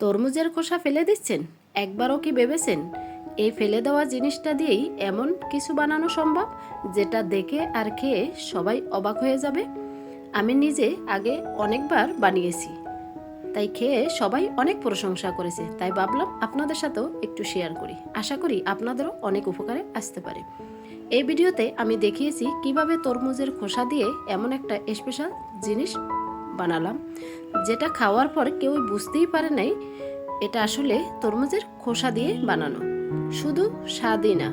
তরমুজের খোসা ফেলে দিচ্ছেন? একবারও কি ভেবেছেন এই ফেলে দেওয়া জিনিসটা দিয়েই এমন কিছু বানানো সম্ভব যেটা দেখে আর খেয়ে সবাই অবাক হয়ে যাবে? আমি নিজে আগে অনেকবার বানিয়েছি, তাই খেয়ে সবাই অনেক প্রশংসা করেছে। তাই ভাবলাম আপনাদের সাথেও একটু শেয়ার করি, আশা করি আপনাদেরও অনেক উপকারে আসতে পারে। এই ভিডিওতে আমি দেখিয়েছি কিভাবে তরমুজের খোসা দিয়ে এমন একটা স্পেশাল জিনিস বানালাম যেটা খাওয়ার পর কেউ বুঝতেই পারে নাই এটা আসলে তরমুজের খোসা দিয়ে বানানো। শুধু স্বাদই না,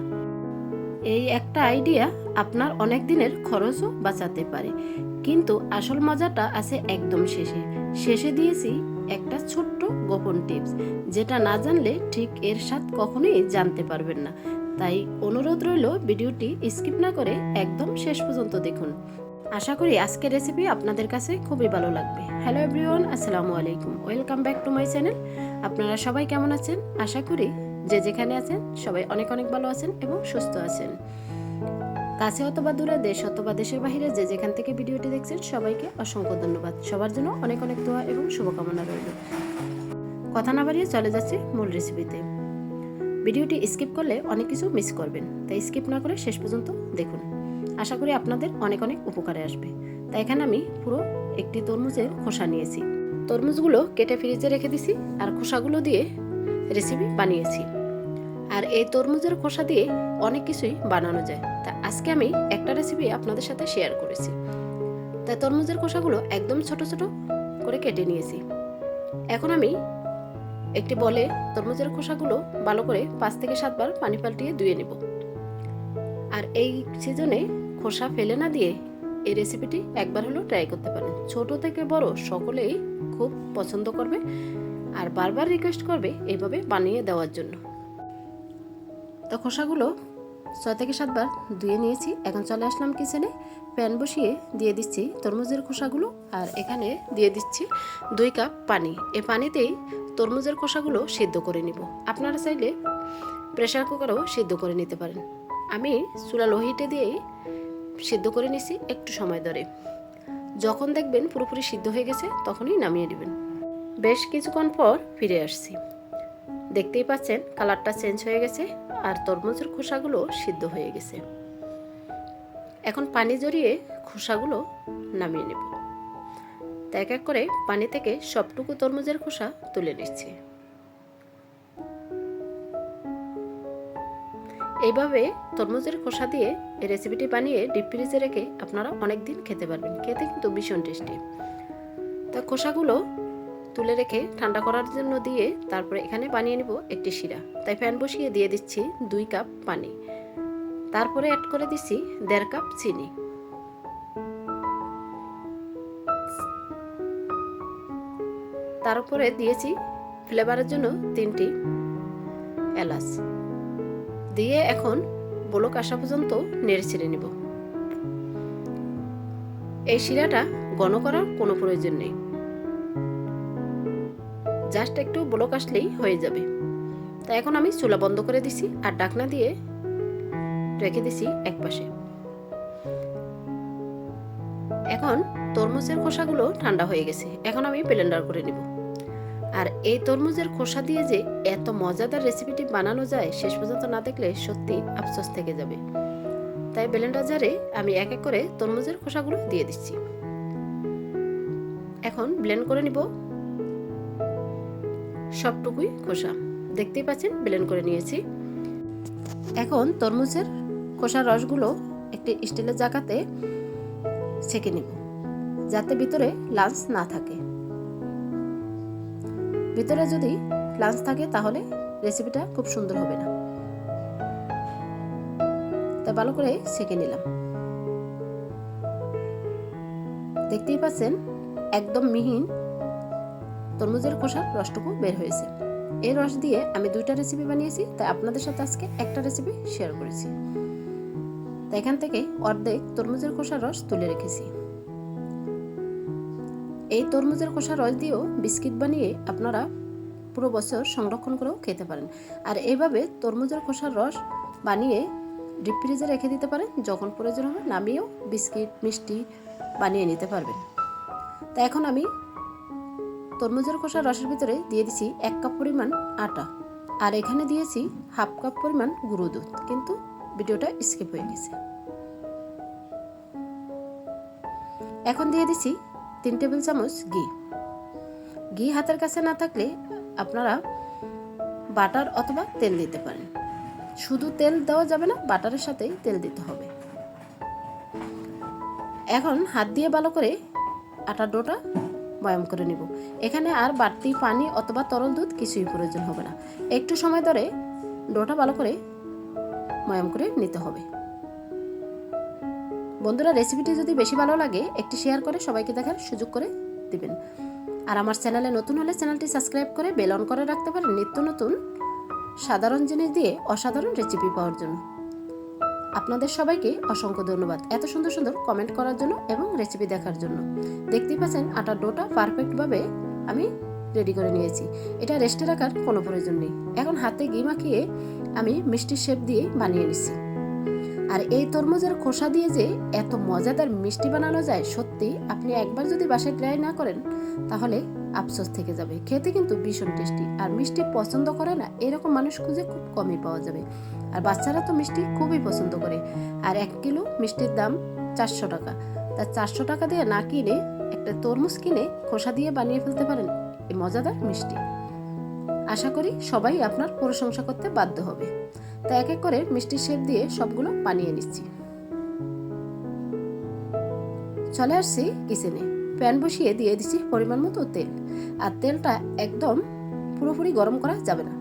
এই একটা আইডিয়া আপনার অনেক দিনের খরচও বাঁচাতে পারে। কিন্তু আসল মজাটা আছে একদম শেষে। শেষে দিয়েছি একটা ছোট্ট গোপন টিপস, যেটা না জানলে ঠিক এর স্বাদ কখনোই জানতে পারবেন না। তাই অনুরোধ রইল ভিডিওটি স্কিপ না করে একদম শেষ পর্যন্ত দেখুন। আশা করি আজকের রেসিপি আপনাদের কাছে খুবই ভালো লাগবে। হ্যালো এভরিওয়ান, আসসালামু আলাইকুম, welcome back to my channel. আপনারা সবাই কেমন আছেন? আশা করি যে যেখানে আছেন সবাই অনেক অনেক ভালো আছেন এবং সুস্থ আছেন। কাছে অথবা দূরে, দেশ অথবা দেশের বাহিরে যে যেখান থেকে ভিডিওটি দেখছেন সবাইকে অসংখ্য ধন্যবাদ। সবার জন্য অনেক অনেক দোয়া এবং শুভকামনা রইল। কথা না বাড়িয়ে চলে যাচ্ছে মূল রেসিপিতে। ভিডিওটি স্কিপ করলে অনেক কিছু মিস করবেন, তাই স্কিপ না করে শেষ পর্যন্ত দেখুন। আশা করি আপনাদের অনেক অনেক উপকারে আসবে। তাই এখানে আমি পুরো একটি তরমুজের খোসা নিয়েছি। তরমুজগুলো কেটে ফ্রিজে রেখে দিছি আর খোসাগুলো দিয়ে রেসিপি বানিয়েছি। আর এই তরমুজের খোসা দিয়ে অনেক কিছুই বানানো যায়। তা আজকে আমি একটা রেসিপি আপনাদের সাথে শেয়ার করেছি। তাই তরমুজের খোসাগুলো একদম ছোট ছোট করে কেটে নিয়েছি। এখন আমি একটি বলে তরমুজের খোসাগুলো ভালো করে 5 থেকে 7 বার পানি পাল্টিয়ে ধুয়ে নেব। আর এই সিজনে খোসা ফেলে না দিয়ে এই রেসিপিটি একবার হলেও ট্রাই করতে পারেন। ছোট থেকে বড় সকলেই খুব পছন্দ করবে আর বারবার রিকোয়েস্ট করবে এইভাবে বানিয়ে দেওয়ার জন্য। তো খোসাগুলো 6 থেকে 7 বার ধুয়ে নিয়েছি। এখন চলে আসলাম কিচেনে। প্যান বসিয়ে দিয়ে দিচ্ছি তরমুজের খোসাগুলো আর এখানে দিয়ে দিচ্ছি 2 কাপ পানি। এই পানিতেই তরমুজের খোসাগুলো সিদ্ধ করে নিব। আপনারা চাইলে প্রেসার কুকারেও সিদ্ধ করে নিতে পারেন। আমি চুলা লো হিটে দিয়েই সিদ্ধ করে নিছি একটু সময় ধরে। যখন দেখবেন পুরোপুরি সিদ্ধ হয়ে গেছে তখনই নামিয়ে নেবেন। বেশ কিছুক্ষণ পর ফিরে আসছি। দেখতেই পাচ্ছেন কালারটা চেঞ্জ হয়ে গেছে আর তরমুজের খোসাগুলো সিদ্ধ হয়ে গেছে। এখন পানি জড়িয়ে খোসাগুলো নামিয়ে নেব। তাই এক এক করে পানি থেকে সবটুকু তরমুজের খোসা তুলে নিচ্ছি। এইভাবে তরমুজের খোসা দিয়ে এই রেসিপিটি বানিয়ে ডিপ ফ্রিজে রেখে আপনারা অনেক দিন খেতে পারবেন। খেতে কিন্তু ভীষণ টেস্টি। তা খোসাগুলো তুলে রেখে ঠান্ডা করার জন্য দিয়ে তারপরে এখানে বানিয়ে নেব একটি শিরা। তাই প্যান বসিয়ে দিয়ে দিচ্ছি 2 কাপ পানি। তারপরে অ্যাড করে দিচ্ছি 1.5 কাপ চিনি। তার উপরে দিয়েছি ফ্লেভারের জন্য 3টি এলাচ দিয়ে এখন বলক আসা পর্যন্ত নেড়ে ছেড়ে নেব। এই শিরাটা ঘন করার কোনো প্রয়োজন নেই, জাস্ট একটু বলক আসলেই হয়ে যাবে। তাই এখন আমি চুলা বন্ধ করে দিছি আর ঢাকনা দিয়ে রেখে দিছি একপাশে। এখন তরমুজের খোসাগুলো ঠান্ডা হয়ে গেছে। এখন আমি ব্লেন্ডার করে নেব। আর এই তরমুজের খোসা দিয়ে যে এত মজাদার রেসিপিটি বানানো যায় শেষ পর্যন্ত না দেখলে সত্যি আফসোস থেকে যাবে। তাই ব্লেন্ডার জারে আমি এক এক করে তরমুজের খোসাগুলো দিয়ে দিচ্ছি। এখন ব্লেন্ড করে নিব সবটুকুই খোসা। দেখতেই পাচ্ছেন ব্লেন্ড করে নিয়েছি। এখন তরমুজের খোসার রসগুলো একটি স্টিলের জায়গাতে ছেঁকে নিব, যাতে ভিতরে লাঞ্চ না থাকে। ভিতরে যদি লাঞ্চ থাকে তাহলে রেসিপিটা খুব সুন্দর হবে না। তাই ভালো করে ছেঁকে নিলাম। দেখতেই পাচ্ছেন একদম মিহিন তরমুজের খোসার রসটুকু বের হয়েছে। এই রস দিয়ে আমি 2টা রেসিপি বানিয়েছি, তাই আপনাদের সাথে আজকে একটা রেসিপি শেয়ার করেছি। তাই এখান থেকে অর্ধেক তরমুজের খোসার রস তুলে রেখেছি। এই তরমুজের খোসার রস দিয়েও বিস্কিট বানিয়ে আপনারা পুরো বছর সংরক্ষণ করেও খেতে পারেন। আর এইভাবে তরমুজের খোসার রস বানিয়ে ডিপ ফ্রিজে রেখে দিতে পারেন। যখন প্রয়োজন হবে নামিয়েও বিস্কিট মিষ্টি বানিয়ে নিতে পারবেন। তা এখন আমি তরমুজের খোসার রসের ভিতরে দিয়ে দিছি 1 কাপ পরিমাণ আটা, আর এখানে দিয়েছি হাফ কাপ পরিমাণ গুঁড়ো দুধ, কিন্তু ভিডিওটা স্কিপ হয়ে গেছে। এখন দিয়ে দিছি 3 টেবিল চামচ ঘি। ঘি হাতের কাছে না থাকলে আপনারা বাটার অথবা তেল দিতে পারেন। শুধু তেল দেওয়া যাবে না, বাটারের সাথেই তেল দিতে হবে। এখন হাত দিয়ে ভালো করে আটার ডোটা ময়াম করে নিব। এখানে আর বাড়তি পানি অথবা তরল দুধ কিছুই প্রয়োজন হবে না। একটু সময় ধরে ডোটা ভালো করে ময়াম করে নিতে হবে। বন্ধুরা, রেসিপিটি যদি বেশি ভালো লাগে একটি শেয়ার করে সবাইকে দেখার সুযোগ করে দিবেন। আর আমার চ্যানেলে নতুন হলে চ্যানেলটি সাবস্ক্রাইব করে বেল অন করে রাখতে পারেন নিত্য নতুন সাধারণ জিনিস দিয়ে অসাধারণ রেসিপি পাওয়ার জন্য। আপনাদের সবাইকে অসংখ্য ধন্যবাদ এত সুন্দর সুন্দর কমেন্ট করার জন্য এবং রেসিপি দেখার জন্য। দেখতেই পাচ্ছেন আটার ডোটা পারফেক্টভাবে আমি রেডি করে নিয়েছি। এটা রেস্টে রাখার কোনো প্রয়োজন নেই। এখন হাতে ঘি মাখিয়ে আমি মিষ্টির শেপ দিয়ে বানিয়ে নিচ্ছি। আর এই তরমুজের খোসা দিয়ে যে এত মজাদার মিষ্টি বানানো যায়, সত্যি আপনি একবার যদি বাসায় ট্রাই না করেন তাহলে আফসোস থেকে যাবে। খেতে কিন্তু ভীষণ টেস্টি। আর মিষ্টি পছন্দ করে না এরকম মানুষ খুঁজে খুব কমই পাওয়া যাবে। আর বাচ্চারা তো মিষ্টি খুবই পছন্দ করে। আর 1 কিলো মিষ্টির দাম 400 টাকা। তা 400 টাকা দিয়ে না কিনে একটা তরমুজ কিনে খোসা দিয়ে বানিয়ে ফেলতে পারেন এই মজাদার মিষ্টি। আশা করি সবাই আপনার প্রশংসা করতে বাধ্য হবে। তো এক এক করে মিষ্টির শেপ দিয়ে সবগুলো বানিয়ে নিচ্ছি। চলে আসছি কিচেনে। প্যান বসিয়ে দিয়ে দিচ্ছি পরিমাণ মতো তেল। আর তেলটা একদম পুরোপুরি গরম করা যাবে না।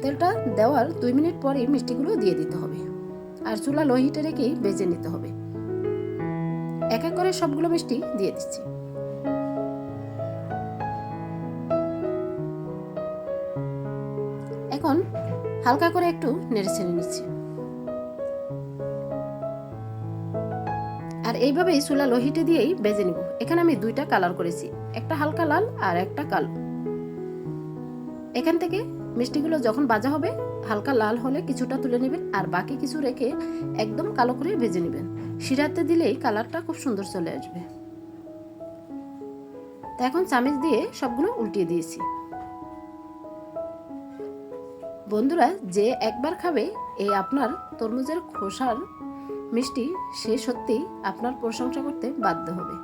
তেলটা দেওয়ার 2 মিনিট পরেই মিষ্টিগুলো দিয়ে দিতে হবে। আর চুলা লো হিটে রেখেই ভেজে নিতে হবে। এক এক করে সবগুলো মিষ্টি দিয়ে দিচ্ছি। এখন হালকা করে একটু নেড়ে ছেড়ে নিচ্ছি। আর এইভাবেই চুলা লো হিটে দিয়েই ভেজে নিব। এখানে আমি 2টা কালার করেছি, একটা হালকা লাল আর একটা কালো। এখান থেকে মিষ্টিগুলো যখন ভাজা হবে হালকা লাল হলে কিছুটা তুলে নেবেন, আর বাকি কিছু রেখে একদম কালো করে ভেজে নেবেন। শিরাতে দিলেই কালারটা খুব সুন্দর চলে আসবে। তো এখন চামচ দিয়ে সবগুলো উল্টিয়ে দিয়েছি। বন্ধুরা, যে একবার খাবে এই আপনার তরমুজের খোসার মিষ্টি, সে সত্যি আপনার প্রশংসা করতে বাধ্য হবে।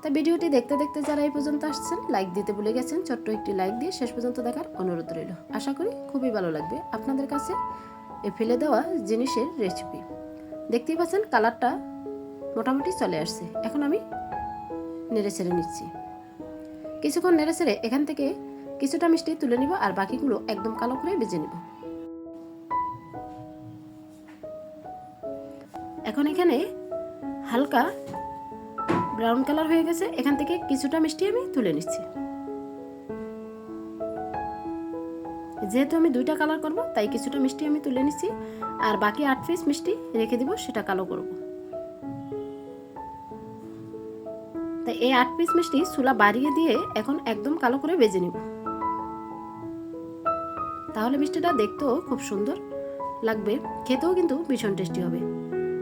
তা ভিডিওটি দেখতে দেখতে যারা এই পর্যন্ত আসছেন লাইক দিতে ভুলে গেছেন, ছোট্ট একটি লাইক দিয়ে শেষ পর্যন্ত দেখার অনুরোধ রইল। আশা করি খুবই ভালো লাগবে আপনাদের কাছে এই ফেলে দেওয়া জিনিসের রেসিপি। দেখতেই পাচ্ছেন কালারটা মোটামুটি চলে আসছে। এখন আমি নেড়ে ছেড়ে নিচ্ছি। কিছুক্ষণ নেড়ে ছেড়ে এখান থেকে কিছুটা মিষ্টি তুলে নিব, আর বাকিগুলো একদম কালো করে ভেজে নিব। এখন এখানে হালকা ব্রাউন কালার হয়ে গেছে। এখান থেকে কিছুটা মিষ্টি আমি তুলে নিচ্ছি। যেহেতু আমি 2টা কালার করব তাই কিছুটা মিষ্টি আমি তুলে নিচ্ছি। আর বাকি 8 পিস মিষ্টি রেখে দিব, সেটা কালো করব। তাই এই 8 পিস মিষ্টি চুলা বাড়িয়ে দিয়ে এখন একদম কালো করে ভেজে নিব। তাহলে মিষ্টিটা দেখতেও খুব সুন্দর লাগবে, খেতেও কিন্তু ভীষণ টেস্টি হবে।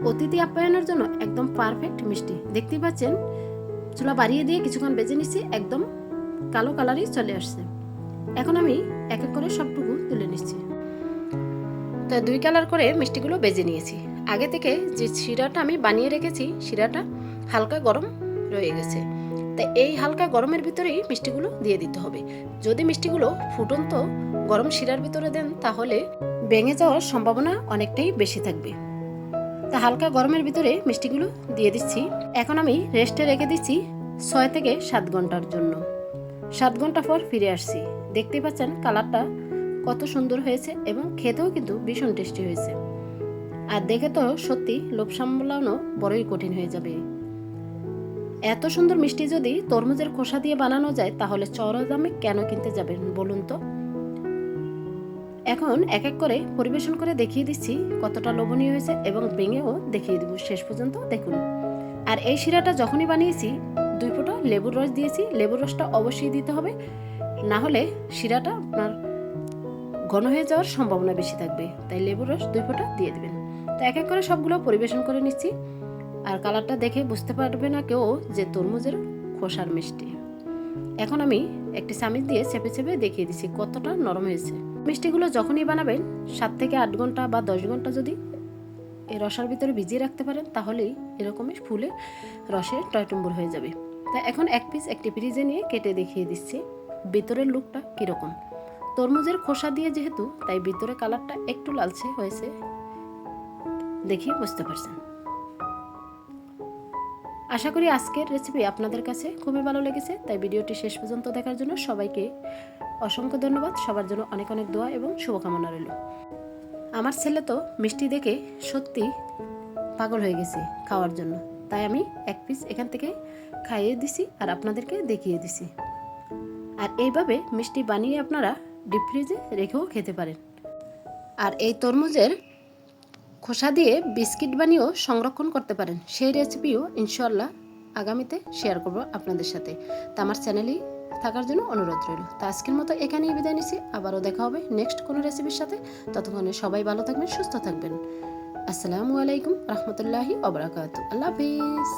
অতিথি আপ্যায়নের জন্য একদম পারফেক্ট মিষ্টি। দেখতেই পাচ্ছেন চুলা বাড়িয়ে দিয়ে কিছুক্ষণ ভেজে নিচ্ছি, একদম কালো কালারই চলে আসছে। এখন আমি এক এক করে সবটুকু তুলে নিচ্ছি। তো 2 কালার করে মিষ্টিগুলো ভেজে নিয়েছি। আগে থেকে যে শিরাটা আমি বানিয়ে রেখেছি, শিরাটা হালকা গরম রয়ে গেছে। তাই এই হালকা গরমের ভিতরেই মিষ্টিগুলো দিয়ে দিতে হবে। যদি মিষ্টিগুলো ফুটন্ত গরম শিরার ভিতরে দেন তাহলে ভেঙে যাওয়ার সম্ভাবনা অনেকটাই বেশি থাকবে। তা হালকা গরমের ভিতরে মিষ্টিগুলো দিয়ে দিচ্ছি। এখন আমি রেস্টে রেখে দিচ্ছি 6 থেকে 7 ঘন্টার জন্য। 7 ঘন্টা পর ফিরে আসছি। দেখতে পাচ্ছেন কালারটা কত সুন্দর হয়েছে এবং খেতেও কিন্তু ভীষণ টেস্টি হয়েছে। আর দেখে তো সত্যি লোভ সামলানো বড়ই কঠিন হয়ে যাবে। এত সুন্দর মিষ্টি যদি তরমুজের খোসা দিয়ে বানানো যায় তাহলে চড়া দামে কেন কিনতে যাবেন বলুন তো। এখন এক এক করে পরিবেশন করে দেখিয়ে দিচ্ছি কতটা লোভনীয় হয়েছে এবং ভেঙেও দেখিয়ে দেব। শেষ পর্যন্ত দেখুন। আর এই শিরাটা যখনই বানিয়েছি 2 ফোঁটা লেবুর রস দিয়েছি। লেবুর রসটা অবশ্যই দিতে হবে, না হলে শিরাটা আপনার ঘন হয়ে যাওয়ার সম্ভাবনা বেশি থাকবে। তাই লেবুর রস 2 ফোঁটা দিয়ে দেবেন। তো এক এক করে সবগুলো পরিবেশন করে নিচ্ছি। আর কালারটা দেখে বুঝতে পারবে না কেউ যে তরমুজের খোসার মিষ্টি। এখন আমি একটি চামচ দিয়ে চেপে চেপে দেখিয়ে দিচ্ছি কতটা নরম হয়েছে। মিষ্টিগুলো যখনই বানাবেন 7 থেকে 8 ঘন্টা বা 10 ঘন্টা যদি এই রসার ভিতরে ভিজিয়ে রাখতে পারেন তাহলেই এরকমই ফুলে রসে টয়টুম্বুর হয়ে যাবে। তাই এখন এক পিস একটি ফ্রিজে নিয়ে কেটে দেখিয়ে দিচ্ছি ভিতরের লুকটা কীরকম। তরমুজের খোসা দিয়ে যেহেতু তাই ভিতরে কালারটা একটু লালচে হয়েছে, দেখিয়ে বুঝতে পারছেন। আশা করি আজকের রেসিপি আপনাদের কাছে খুবই ভালো লেগেছে। তাই ভিডিওটি শেষ পর্যন্ত দেখার জন্য সবাইকে অসংখ্য ধন্যবাদ। সবার জন্য অনেক অনেক দোয়া এবং শুভকামনা রইল। আমার ছেলে তো মিষ্টি দেখে সত্যি পাগল হয়ে গেছে খাওয়ার জন্য, তাই আমি এক পিস এখান থেকে খাইয়ে দিছি আর আপনাদেরকে দেখিয়ে দিছি। আর এইভাবে মিষ্টি বানিয়ে আপনারা ডিপ ফ্রিজে রেখেও খেতে পারেন। আর এই তরমুজের খোসা দিয়ে বিস্কিট বানিয়েও সংরক্ষণ করতে পারেন। সেই রেসিপিও ইনশাআল্লাহ আগামীতে শেয়ার করব আপনাদের সাথে। তা আমার চ্যানেলেই থাকার জন্য অনুরোধ রইল। তো আজকের মতো এখানেই বিদায় নিচ্ছি। আবারও দেখা হবে নেক্সট কোনো রেসিপির সাথে। ততক্ষণে সবাই ভালো থাকবেন, সুস্থ থাকবেন। আসসালামু আলাইকুম রহমতুল্লাহি ওয়া বারাকাতুহু। আল্লাহ হাফিজ।